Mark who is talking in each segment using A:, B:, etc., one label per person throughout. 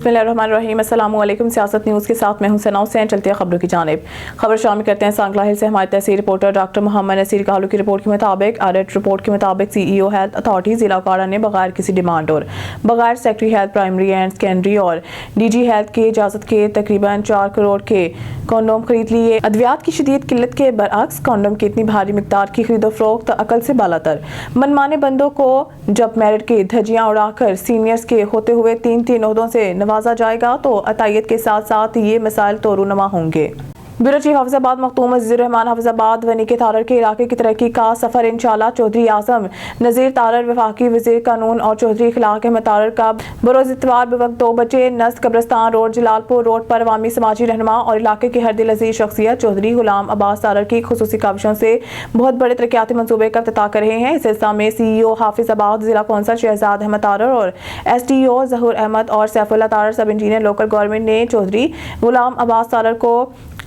A: बिस्मिल्लाहिर्रहमानिर्रहीम। अस्सलाम वालेकुम। सियासत न्यूज़ के साथ मैं हूं सना हुसैन। चलते हैं खबरों की जानिब। खबर शामिल करते हैं सांगला हिल से हमारे तहसील रिपोर्टर डॉक्टर मोहम्मद नसीर कालू की रिपोर्ट के मुताबिक ऑडिट रिपोर्ट के मुताबिक सीईओ हेल्थ अथॉरिटी जिला काड़ा ने बगैर किसी डिमांड और बगैर secretary health primary and secondary और डीजी हेल्थ की इजाज़त के तकरीबन 4 करोड़ के कॉन्डोम खरीद लिए। अद्वियात की शदीद किल्लत के बरअक्स कॉन्डोम की इतनी भारी मिकदार की खरीदो फरोख्त अकल से बालातर। मनमाने बंदों को जब मेरिट की धज्जियां उड़ाकर सीनियर्स के होते हुए 3 ओहदों से नवाजा जाएगा तो अतायत के साथ साथ ये मसाइल तो रूनुमा होंगे। ब्यूरो चीफ हाफिजाबाद मखदूम अजीजुर रहमान हाफिजाबाद वनी के तारर के इलाके की तरक्की का सफर इंशाल्लाह। चौधरी आजम नज़ीर तारर वफाकी वज़ीर कानून और चौधरी इखलाक अहमद तारर का बरोज़ इतवार बवक्त 2 बजे नस्द कब्रस्तान रोड जलालपुर रोड पर अवामी समाजी रहनुमा और इलाके की हर दिल अजीज शख्सियत चौधरी गुलाम अब्बास तारर की खुसूसी काविशों से बहुत बड़े तरक्याती मनसूबे का इफ्तिताह कर रहे हैं। इस सिलसिले में सीईओ हाफिजाबाद जिला कौंसल शहजाद अहमद तारर और एसडीओ जहूर अहमद और सैफुल्लाह तारर सब इंजीनियर लोकल गवर्नमेंट ने चौधरी गुलाम अब्बास तारर को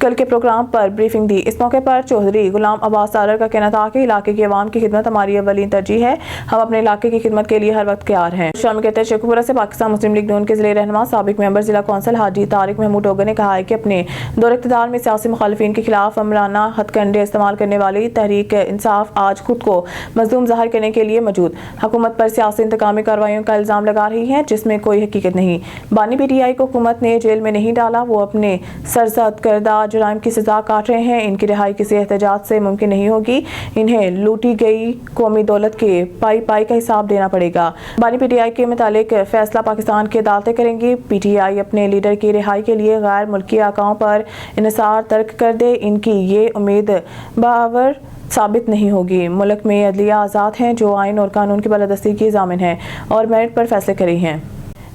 A: कल के प्रोग्राम पर ब्रीफिंग दी। इस मौके पर चौधरी गुलाम अब्बास तारर का कहना था कि इलाके की आवाम की खिदमत हमारी अव्वलीन तरजीह है। हम अपने इलाके की खिदमत के लिए हर वक्त तैयार हैं। शामिल कहते हैं शेखुपुरा से पाकिस्तान मुस्लिम लीग नून के जिले रहनुमा साबिक मेंबर जिला कौंसल हाजी तारिक महमूद डोगर ने कहा है कि अपने दौर इक़्तिदार में सियासी मुखालिफिन के खिलाफ अमराना हथकंडे इस्तेमाल करने वाली तहरीक इंसाफ आज खुद को मजलूम जाहिर करने के लिए मौजूद हुकूमत पर सियासी इंतकामी कार्रवाइयों का इल्जाम लगा रही है जिसमें कोई हकीकत नहीं। बानी पीटीआई को हुकूमत ने जेल में नहीं डाला, वो अपने सरजद करदा जुराइम की सजा काट रहे हैं। इनकी रिहाई किसी एहतजाज से मुमकिन नहीं होगी। इन्हें लूटी गई कौमी दौलत के पाई पाई का हिसाब देना पड़ेगा। बानी पीटीआई के मुतालिक फैसला पाकिस्तान की अदालतें करेंगी। पीटीआई अपने लीडर की रिहाई के लिए गैर मुल्की आकाओं पर इन्हिसार तर्क कर दे, इनकी ये उम्मीद बावर साबित नहीं होगी। मुल्क में अदलिया आज़ाद हैं जो आइन और कानून की बालादस्ती की जामिन है और मेरिट पर फैसले कर रही हैं।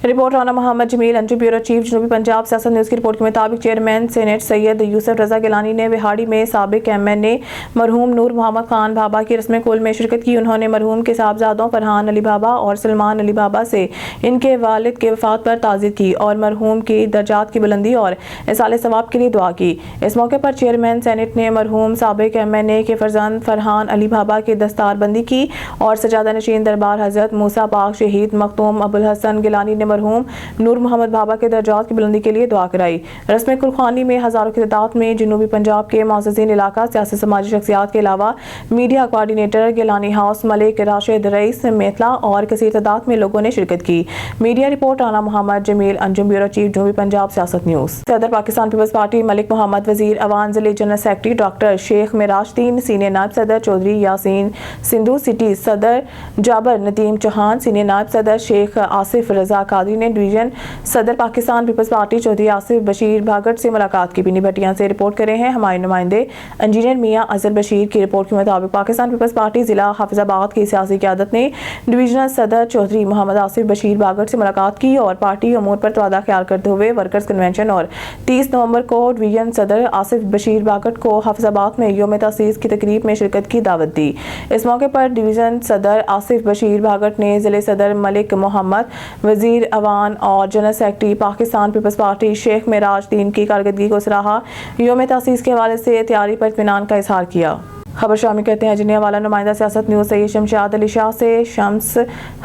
A: Report Rana Mohammad Jamil Anjum. Bureau chief जनूबी पंजाब सियासत न्यूज़ की रिपोर्ट के मुताबिक चेयरमैन सेनेट सैयद यूसुफ रजा गिलानी ने विहाड़ी में साबिक एमएनए मरहूम नूर मोहम्मद खान भाभा की रस्म कुल में शिरकत की। उन्होंने मरहूम के साहबजादों फरहान अली भाभा और सलमान अली भाभा से इनके वालिद के वफात पर ताज़ियत की और मरहूम की दर्जात की बुलंदी और इसाले सवाब के लिए दुआ की। इस मौके पर चेयरमैन सेनेट ने मरहूम साबिक एमएनए के फरजंद फरहान अली भाभा की दस्तारबंदी की और सजादा नशीन दरबार हजरत मूसा पाक शहीद मखदूम अबुल हसन गिलानी ने मरहूम नूर मोहम्मद भाभा के दर्जात की बुलंदी के लिए दुआ कराई। रस्म कुलखानी में हजारों की तादाद में जनूबी पंजाब के मोअज़्ज़िज़ीन इलाका सियासी समाजी शख्सियात के अलावा media coordinator Gilani house Malik Rashid Rais Metla और कसीर तादाद में लोगों ने शिरकत की। Media report Rana Mohammad Jamil Anjum. Bureau chief जनूबी पंजाब सियासत न्यूज़। सदर पाकिस्तान पीपल्स पार्टी मलिक मोहम्मद वजीर अवान जिले general secretary doctor Sheikh Mirajuddin, senior नायब सदर चौधरी यासीन सिंधु, सिटी सदर जाबर नदीम चौहान, सीनियर नायब सदर शेख आसिफ रजा कादरी ने डिवीजन सदर पाकिस्तान पीपल्स पार्टी चौधरी आसिफ बशीर भागट से मुलाकात की। पीनी भटियां से रिपोर्ट कर रहे हैं हमारे नुमाइंदे इंजीनियर मियां अजहर बशीर की रिपोर्ट के मुताबिक पाकिस्तान पीपल्स पार्टी जिला हाफिजाबाद की सियासी क़यादत ने डिवीजनल सदर चौधरी मोहम्मद आसिफ बशीर भागट से मुलाकात की और पार्टी अमूर पर तवादा ख्याल करते हुए वर्कर्स कन्वेंशन और 30 नवंबर को डिवीजन सदर आसिफ बशीर भागट को हाफिजाबाद में यौम तसीस की तकरीब में शिरकत की दावत दी। इस मौके पर डिवीजन सदर आसिफ बशीर भागट ने जिले सदर मलिक मोहम्मद वजीर अवान और general secretary Pakistan peoples Party Sheikh Mirajuddin की कारकर्दगी को सराहा। यौम तसीस के हवाले से तैयारी पर इत्मीनान का इजहार किया। खबर शामिल करते हैं जिन्हें वाला नुमाइंदा सियासत न्यूज़ सैयद शमशाद अली शाह से शम्स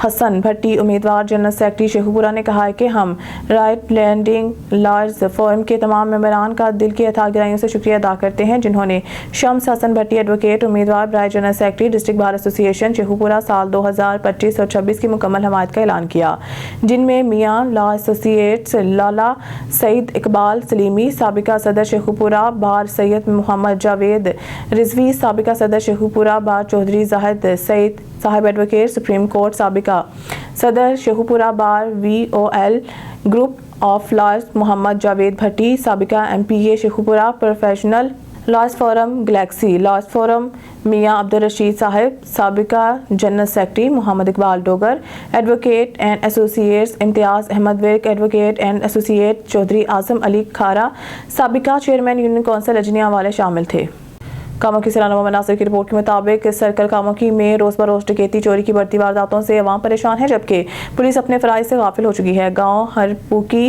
A: हसन भट्टी उम्मीदवार जनरल सेक्रेटरी शेखुपुरा ने कहा है कि हम राइट लैंडिंग लार्ज फोरम के तमाम मेंबरान का दिल की अथाह गहराइयों से शुक्रिया अदा करते हैं जिन्होंने शम्स हसन भट्टी एडवोकेट उम्मीदवार बराए general secretary district bar association Sheikhupura साल 2025 और 26 की मुकम्मल हमायत का ऐलान किया, जिनमें मियाँ लॉ एसोसिएट्स लाला सईद इकबाल सलीमी साबिका सदर शेखुपुरा बार सैयद मोहम्मद जावेद रिजवी साबिका सदर शेखुपुरा बार चौधरी जाहिद सईद साहिब एडवोकेट सुप्रीम कोर्ट साबिका सदर Sheikhupura bar VOL group of laws Mohammad Javed Bhatti साबिका MPA Sheikhupura professional laws forum galaxy laws forum Mian Abdul Rashid साहिब साबिका general secretary Mohammad Iqbal Dogar advocate and associates Imtiaz Ahmad Virk advocate and associate Chaudhry आजम अली खारा साबिका चेयरमैन यूनियन कौंसिल अजनिया वाले शामिल थे। कामोकी से राना मोहम्मद नासिर की रिपोर्ट के मुताबिक सर्कल कामोकी में रोज बरोज डकैती चोरी की बढ़ती वारदातों से अवाम परेशान है, जबकि पुलिस अपने फराइज से गाफिल हो चुकी है। गांव हरपुकी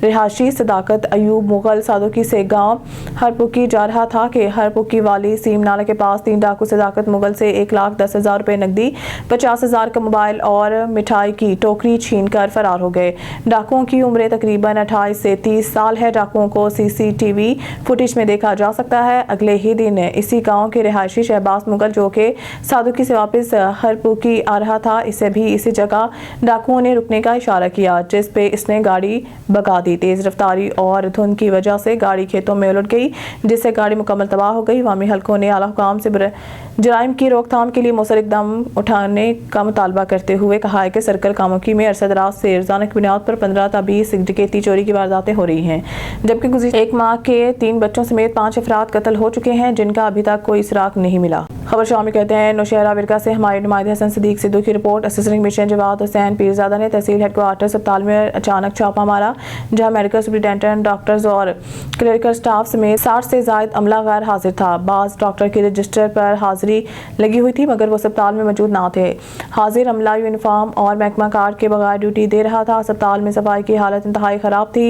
A: रिहायशी सदाकत अयूब मुगल सादोकी से गांव हरपुकी जा रहा था कि हरपुकी वाली सीम नाला के पास 3 डाकू सदाकत मुगल से 1,10,000 रुपए नकदी, 50,000 का मोबाइल और मिठाई की टोकरी छीन कर फरार हो गए। डाकुओं की उम्र तकरीबन 28 से 30 साल है। डाकुओं को CCTV फुटेज में देखा जा सकता है। अगले ही दिन इसी गांव के रिहायशी शहबाज मुगल, जो कि सादुकी से वापस हरपुकी आ रहा था, इसे भी इसी जगह डाकुओं ने रुकने का इशारा किया, जिस पे इसने गाड़ी भगा दी। तेज रफ्तारी और धुंध की वजह से गाड़ी खेतों में उलट गई, जिससे गाड़ी मुकम्मल तबाह हो गई। अवामी हलकों ने आला हुकाम से जराइम की रोकथाम के लिए मौसर इकदाम उठाने का मुतालबा करते हुए कहा है कि सर्कल कामोकी में अरसा दराज से रोजाना की बुनियाद पर 15 ta 20 डकैती चोरी की वारदातें हो रही हैं, जबकि गुज़िश्ता एक माह के 3 बच्चों समेत 5 अफराद कत्ल हो चुके हैं, जिनका अभी तक कोई सुराग नहीं मिला। खबर शामिल करते हैं नौशहरा विरका से हमारे नुमाइंदे हसन सदीक सिद्धू की report. Assistant commissioner Jawad Hussain Pirzada ने तहसील हेडक्वार्टर अस्पताल में अचानक छापा मारा, जहां मेडिकल सुपरिटेंडेंट, डॉक्टर्स और क्लिनिकल स्टाफ समेत 60 से ज़ायद अमला गैर हाजिर था। बाज़ डॉक्टर की रजिस्टर पर हाजिरी लगी हुई थी, मगर वो अस्पताल में मौजूद ना थे। हाजिर अमला यूनिफॉर्म और महकमा कार्ड के बगैर ड्यूटी दे रहा था। अस्पताल में सफाई की हालत इंतहाई ख़राब थी।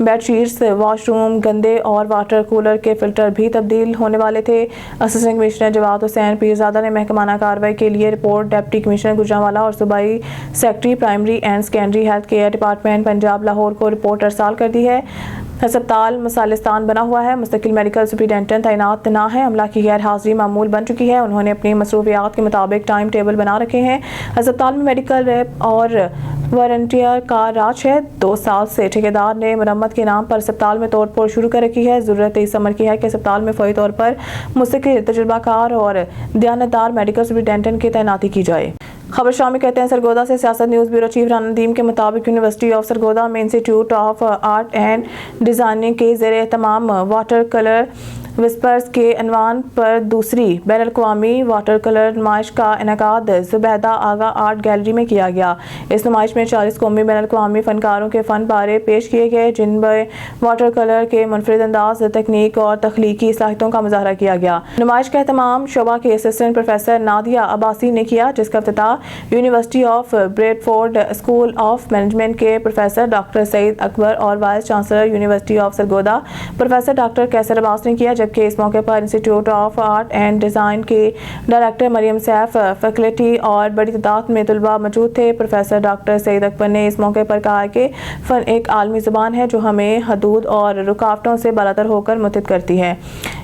A: बेडशीट्स, वॉशरूम गंदे और वाटर कूलर के फिल्टर भी तब्दील होने वाले थे। असिस्टेंट कमिश्नर जवाद हुसैन पीरजादा ने महकमाना कार्रवाई के लिए रिपोर्ट डिप्टी कमिश्नर गुजरांवाला और सूबाई secretary primary and secondary health care department Punjab Lahore को रिपोर्ट अरसाल कर दी है। अस्पताल मसालिस्तान बना हुआ है, मुस्तकिल मेडिकल सुपरिटेंडेंट तैनात ना है। अमला की गैर हाजिरी मामूल बन चुकी है। उन्होंने अपनी मसरूफियात के मुताबिक टाइम टेबल बना रखे हैं। अस्पताल में मेडिकल रेप और वॉलंटियर का राज है। 2 साल से ठेकेदार ने मरम्मत के नाम पर अस्पताल में तोड़ फोड़ शुरू कर रखी है। जरूरत इस अमर की है कि अस्पताल में फौरी तौर पर मुस्तकिल, तजुर्बाकार और दयानतदार मेडिकल सुपरिटेंडेंट की तैनाती की जाए। खबर शामिल कहते हैं सरगोदा से। सियासत news bureau chief Rana Nadeem के मुताबिक यूनिवर्सिटी ऑफ सरगोदा में institute of art and designing के ज़ेरे तमाम वाटर कलर विस्पर्स के अनवान पर दूसरी बैनुल-अक़वामी वाटर कलर नुमाइश का इनेकाद ज़ुबैदा आगा आर्ट गैलरी में किया गया। इस नुमाइश में 40 कौमी बैनुल-अक़वामी फनकारों के फ़न पारे पेश किए गए, जिनमें वाटर कलर के मुनफरिद अंदाज, तकनीक और तख्लीकी सलाहियतों का मुजाहरा किया गया। नुमाइश का एहतमाम शोबा के असिस्टेंट प्रोफेसर नादिया अब्बासी ने किया, जिसका इफ्तिताह university of Bradford school of management के प्रोफेसर डॉक्टर सईद अकबर और vice chancellor university of Sargodha professor doctor Qaiser Abbas ने किया, जबकि इस मौके पर institute of art and design के डायरेक्टर मरियम सैफ, फैकल्टी और बड़ी तादाद में तलबा मौजूद थे। प्रोफेसर डॉक्टर सईद अकबर ने इस मौके पर कहा कि फ़न एक आलमी ज़ुबान है जो हमें हदूद और रुकावटों से बालातर होकर मुत्तहिद करती है।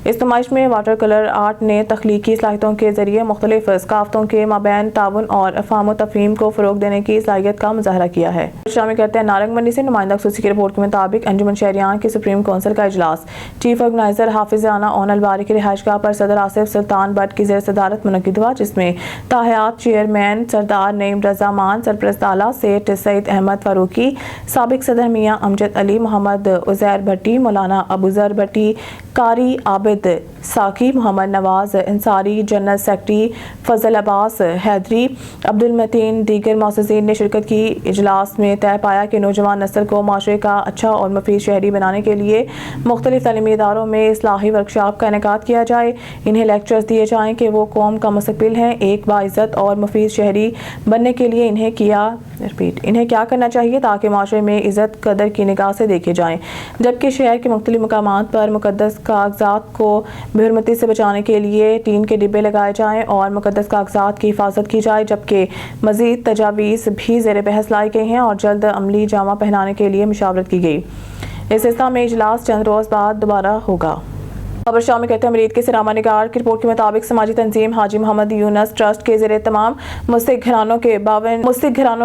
A: इस नुमाइश में वाटर कलर आर्ट ने तख्लीकी सलाहियतों के जरिए मुख्तलिफ सकाफ़तों के माबैन ताउन और अफ़हाम व तफ़हीम को फ़रोग़ देने की सलाहियत का मुज़ाहरा किया है। शामिल करते हैं नारंग मंडी से। नुमाइंदा खसूसी की रिपोर्ट के मुताबिक अंजुमन शहरियान की सुप्रीम काउंसिल का इजलास चीफ ऑर्गेनाइजर हाफिज राना ओनल बारी की रिहाइशगाह पर सदर आसिफ सुल्तान बट की ज़ेर सदारत मुनक़िद हुआ, जिसमें ताहयात चेयरमैन सरदार नईम रज़ा मान, सरपरस्त आला सेठ सईद अहमद फारूकी, साबिक सदर मियाँ अमजद अली, मोहम्मद उज़ैर भट्टी, मौलाना अबूज़र भट्टी, कारी आबिद साकी, मोहम्मद नवाज अंसारी, जनरल सेक्रेटरी फजल अब्बास हैदरी, अब्दुल मतीन, दीगर मौसज़ीन ने शिरकत की। इजलास में तय पाया कि नौजवान नस्ल को माशरे का अच्छा और मुफीद शहरी बनाने के लिए मुख्तलिफ तालीमी इदारों में इस्लाही वर्कशॉप का इनेकाद किया जाए। इन्हें लेक्चर्स दिए जाएँ कि वो कौम का मुस्तक़बिल हैं। एक बाइज़्ज़त और मुफीद शहरी बनने के लिए इन्हें क्या करना चाहिए ताकि माशरे में इज़्ज़त कदर की निगाह से देखे जाएँ, जबकि शहर के मुख्तलिफ मकामात पर मुक़द्दस कागज़ात को बेहुरमती से बचाने के लिए टीन के डिब्बे लगाए जाएँ और मुक़द्दस कागज़ात की हिफाजत की जाए, जबकि मज़ीद तजावीज़ भी ज़ेर बहस लाई गई हैं और जल्द अमली जामा पहनाने के लिए मुशावरत की गई। इस हिस्सा में इजलास चंद रोज़ बाद दोबारा होगा। खबर शामिल करते हैं अमरीद के सिरामा निगार की रिपोर्ट के मुताबिक समाजी तंजीम हाजी मोहम्मद यूनस ट्रस्ट के ज़ेरे तमाम मुस्तिक घरानों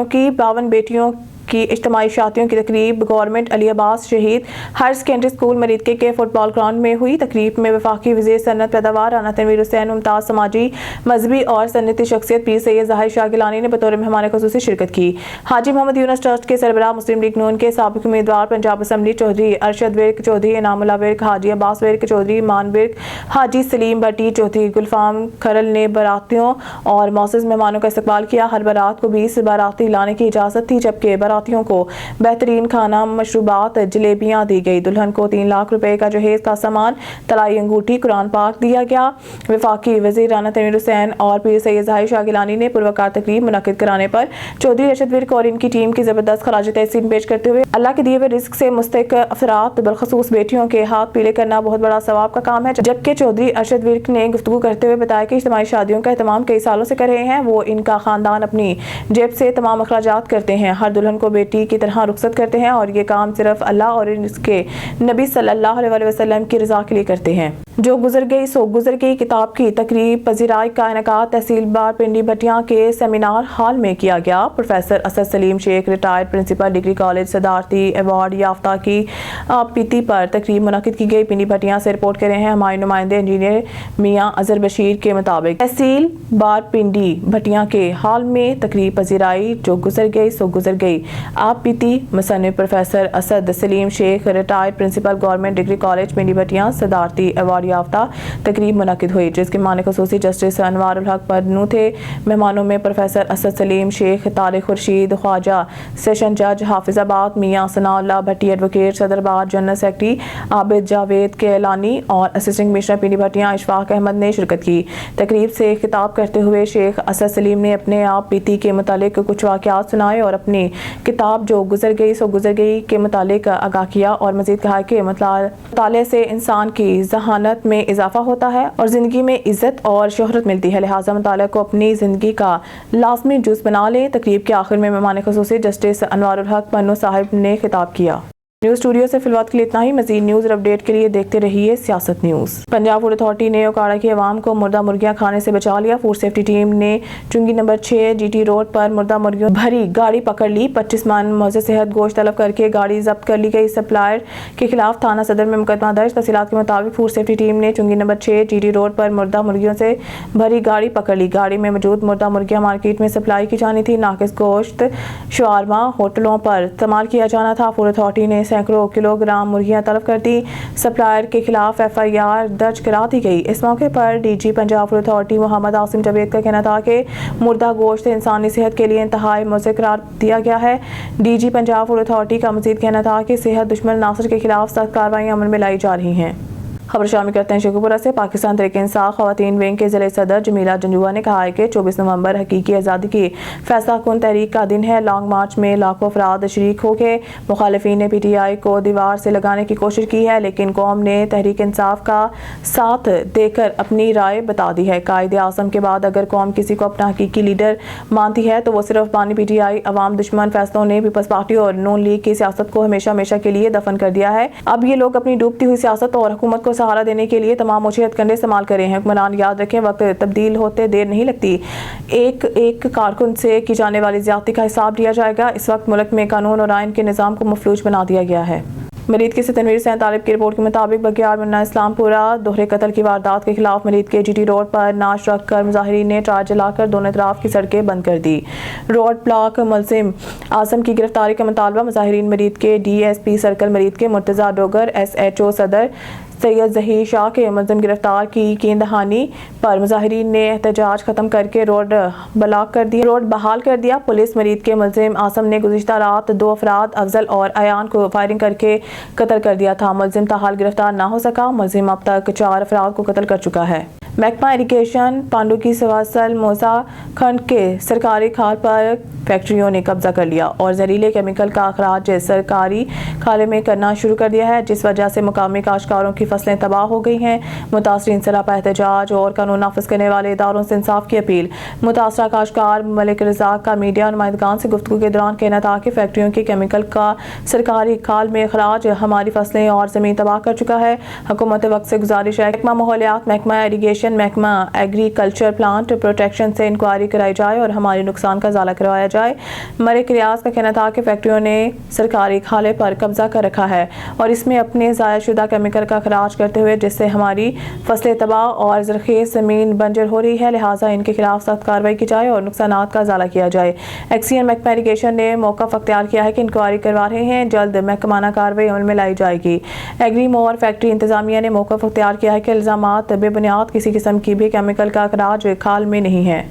A: की 52 बेटियों की इज्तिमाई शादियों की तकरीब गवर्नमेंट अली अब्बास शहीद हायर सेकेंडरी स्कूल मरीदके के फुटबॉल ग्राउंड में हुई। तकरीब में वफाकी वज़ीर सनत पैदावार राना तनवीर हुसैन मुमताज़ समाजी मजहबी और सन्नती शख्सियत पीर सैयद ज़ाहिर शाह गिलानी ने बतौर मेहमान ख़ुसूसी शिरकत की। हाजी मोहम्मद यूनस ट्रस्ट के सरबराह मुस्लिम लीग नून के साबिक उम्मीदवार पंजाब असम्बली चौधरी अरशद विर्क चौधरी, इनामुल्लाह विर्क, हाजी अब्बास विर्क चौधरी, मान विर्क, हाजी सलीम भट्टी चौधरी, गुलफाम खरल ने बारातियों और मौसस मेहमानों का इस्तकबाल किया। हर बारात को 20 बाराती लाने की इजाज़त थी, जबकि बारात براتیوں کو बेहतरीन खाना मशरूबात जलेबियाँ दी गई। दुल्हन को 3 लाख रुपए का जहेज का सामान, तलाई अंगूठी, कुरान पाक दिया गया। वफाकी वज़ीर राना तनवीर हुसैन और पीर सैयद ज़ाहिर शाह गिलानी ने पुरवकार तकरीब मुनक्किद कराने पर चौधरी अरशद विर्क और इनकी टीम की ज़बरदस्त खराज तहसीन पेश करते हुए अल्लाह के दिए हुए रिस्क से मुस्तहिक अफराद बिलखसूस बेटियों के हाथ पीले करना बहुत बड़ा सवाब का काम है। जबकि चौधरी अरशद विर्क ने गुफ्तगू करते हुए बताया कि इज्तिमाई शादियों का एहतमाम कई सालों से कर रहे हैं। वो इनका खानदान अपनी जेब से तमाम अखराजात करते हैं, हर दुल्हन को बेटी की तरह रुखसत करते हैं और ये काम सिर्फ अल्लाह और इसके नबी सल्लल्लाहु अलैहि वसल्लम की रज़ा के लिए करते हैं। जो गुजर गई सो गुजर गई किताब की तकरीब पज़ीराई का इनेकाद तहसील बार पिंडी भटियां के सेमिनार हॉल में किया गया। Professor Asad Salim Sheikh retired principal degree college सदारती अवार्ड याफ्ता की पीती पर तकरीब मुनक्किद की गई। पिंडी भटियां से रिपोर्ट कर रहे हैं हमारे नुमाइंदे इंजीनियर मियां अजहर बशीर के मुताबिक तहसील बार पिंडी भटियां के हॉल में तकरीब पज़ीराई जो गुजर गई सो गुजर गई आप पीती मुसन्निफ professor Asad Salim Sheikh retired principal government degree college Pindi Bhattian सदारती अवार्ड याफ्ता तकरीब मुनक्किद हुई, जिसके माने खसूसी जस्टिस अनवारुल हक पन्नू थे। मेहमानों में प्रोफेसर असद सलीम शेख, तारिक खुर्शीद ख्वाजा, सेशन जज हाफिजाबाद मियां सनाउल्लाह भट्टी, एडवोकेट सदरबाद, जनरल सेक्रेटरी आबिद जावेद केलानी और असिस्टेंट कमिश्नर पिंडी भटियां इशफाक अहमद ने शिरकत की। तकरीब से खिताब करते हुए शेख असद सलीम ने अपने आप बीती के मुतालिक कुछ वाक़यात सुनाए और अपनी किताब जो गुजर गई सो गुजर गई के मुतालिक आगाह किया और मज़ीद कहा कि मुताले से इंसान की ज़हानत में इजाफा होता है और ज़िंदगी में इज़्ज़त और शोहरत मिलती है, लिहाजा मुताले को अपनी ज़िंदगी का लाज़मी जुज़ बना लें। तकरीब के आखिर में मेहमान ख़ुसूसी जस्टिस अनवारुल हक पन्नू साहिब ने खिताब किया। न्यूज़ स्टूडियो से फिलहाल के लिए इतना ही। मज़ीद न्यूज़ और अपडेट के लिए देखते रहिए सियासत न्यूज़। पंजाब फूड अथॉरिटी ने ओकाड़ा की आवाम को मुर्दा मुर्गियां खाने से बचा लिया। फूड सेफ्टी टीम ने चुंगी नंबर 6 GT रोड पर मुर्दा मुर्गियों भरी गाड़ी पकड़ ली। 25 मन मौज़े सेहत गोश्त तलब करके गाड़ी जब्त कर ली गई। सप्लायर के खिलाफ थाना सदर में मुकदमा दर्ज। तफसीलात के मुताबिक फूड सेफ्टी टीम ने चुंगी नंबर 6 GT रोड पर मुर्दा मुर्गियों से भरी गाड़ी पकड़ ली। गाड़ी में मौजूद मुर्दा मुर्गियां मार्केट में सप्लाई की जानी थी। नाकिस गोश्त शवारमा होटलों पर इस्तेमाल किया जाना था। फूड अथॉरिटी ने सैकड़ों किलोग्राम मुर्गियां तलब कर दी। सप्लायर के खिलाफ FIR दर्ज करा दी गई। इस मौके पर DG Punjab food authority Mohammad Asim Javed का कहना था कि मुर्दा गोश्त इंसानी सेहत के लिए इंतहाई मुज़र करार दिया गया है। DG पंजाब फूड अथॉरिटी का मज़ीद कहना था कि सेहत दुश्मन नासर के खिलाफ सख्त कार्रवाई अमल में लाई जा रही हैं। खबर शामिल करते हैं शेखुपुरा से। पाकिस्तान तहरीक इंसाफ ख़वातीन विंग के ज़िले सदर जमीला जंजुआ ने कहा है कि 24 नवंबर हकीकी आज़ादी की फैसला कुन तहरीक का दिन है। लॉन्ग मार्च में लाखों अफराद शरीक हो गए। मुखालिफिन ने PTI को दीवार से लगाने की कोशिश की है, लेकिन कौम ने तहरीक इंसाफ का साथ देकर अपनी राय बता दी है। कायदे आज़म के बाद अगर कौम किसी को अपना हकीकी लीडर मानती है तो वो सिर्फ बानी PTI अवाम दुश्मन फैसलों ने पीपल्स पार्टी और नून लीग की सियासत को हमेशा हमेशा के लिए दफन कर दिया है। अब ये लोग अपनी डूबती हुई सियासत और हुकूमत को सहारा देने के लिए तमाम ओछे हथकंडे इस्तेमाल कर रहे हैं। हुक्मरान याद रखें, वक्त तब्दील होते देर नहीं लगती। एक एक कारकुन से की जाने वाली ज्यादती का हिसाब दिया जाएगा। इस वक्त मुल्क में कानून और आइन के निज़ाम को मफलूज बना दिया गया है। मरीद के तनवीर हुसैन तालिब की रिपोर्ट के मुताबिक बगियार मुन्ना इस्लामपुरा दोहरे कत्ल की वारदात के खिलाफ मरीद के GT रोड पर नाश रखकर मुजाहिरीन ने टायर जलाकर दोनों तरफ की सड़कें बंद कर दी। रोड ब्लॉक मुलजिम आजम की गिरफ्तारी का मुतालबा। मुजाहिरीन मरीद के DSP सर्कल मरीद के मुर्तज़ा डोगर, SHO सदर सैयद ज़हीर शाह के मुलजिम गिरफ्तार की कींदहानी पर मुजाहिरीन ने एहतजाज खत्म करके रोड बहाल कर दिया। पुलिस मरीद के मुलजिम आसम ने गुज़िश्ता रात 2 अफराद अफजल और अयान को फायरिंग करके कत्ल कर दिया था। मुलजिम ताहाल गिरफ्तार ना हो सका। मुलजिम अब तक 4 अफराद को कत्ल कर चुका है। महकमा इरिगेशन पांडू की सवासल मोजा खंड के सरकारी खाल पर फैक्ट्रियों ने कब्जा कर लिया और जहरीले केमिकल का अखराज सरकारी खाले में करना शुरू कर दिया है, जिस वजह से मुकामी काश्तकारों की फसलें तबाह हो गई हैं। मुतासरीन सरापा एहतजाज और कानून नाफिज करने वाले इदारों से इंसाफ की अपील। मुतासरा काश्तकार मलिक रज़ाक का मीडिया नुमाइंदगान से गुफ्तगू के दौरान कहना था कि फैक्ट्रियों के केमिकल का सरकारी खाल में अखराज हमारी फसलें और ज़मीन तबाह कर चुका है। हुकूमत वक्त से गुजारिश है महकमा माहौलियात, महकमा इरिगेशन, महकमा एग्रीकल्चर प्लांट प्रोटेक्शन से इंक्वायरी कराई जाए और हमारे नुकसान का इजाला करवाया जाए। मलिक रियाज का कहना था कि फैक्ट्रियों ने सरकारी खाले पर कब्जा कर रखा है और इसमें अपने ज़ाया शुदा केमिकल का खराज करते हुए जिससे हमारी फसलें तबाह और ज़रख़ेज़ ज़मीन बंजर हो रही है, लिहाजा इनके खिलाफ सख्त कार्रवाई की जाए और नुकसानात का इजाला किया जाए। एक्सीएन महकमा इरिगेशन ने मौक़िफ़ अख्तियार किया है कि इंक्वायरी करवा रहे हैं, जल्द महकमाना कार्रवाई अमल में लाई जाएगी। एग्री मोर फैक्ट्री इंतजामिया ने मौक़िफ़ अख्तियार किया है कि इल्ज़ामात बेबुनियाद, किसी किस्म की भी केमिकल का अखराज खाल में नहीं है।